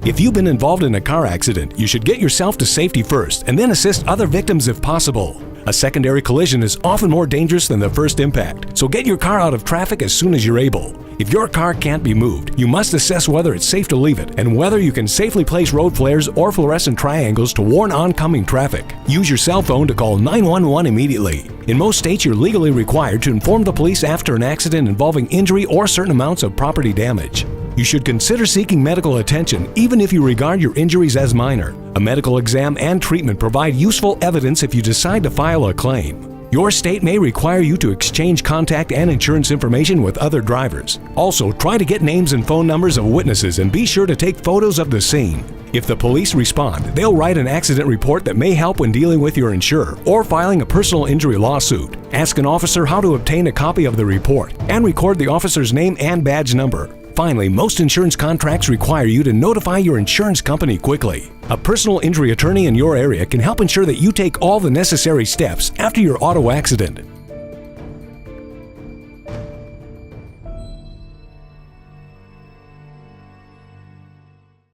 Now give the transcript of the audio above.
If you've been involved in a car accident, you should get yourself to safety first and then assist other victims if possible. A secondary collision is often more dangerous than the first impact, so get your car out of traffic as soon as you're able. If your car can't be moved, you must assess whether it's safe to leave it and whether you can safely place road flares or fluorescent triangles to warn oncoming traffic. Use your cell phone to call 911 immediately. In most states, you're legally required to inform the police after an accident involving injury or certain amounts of property damage. You should consider seeking medical attention even if you regard your injuries as minor. A medical exam and treatment provide useful evidence if you decide to file a claim. Your state may require you to exchange contact and insurance information with other drivers. Also, try to get names and phone numbers of witnesses and be sure to take photos of the scene. If the police respond, they'll write an accident report that may help when dealing with your insurer or filing a personal injury lawsuit. Ask an officer how to obtain a copy of the report and record the officer's name and badge number. Finally, most insurance contracts require you to notify your insurance company quickly. A personal injury attorney in your area can help ensure that you take all the necessary steps after your auto accident.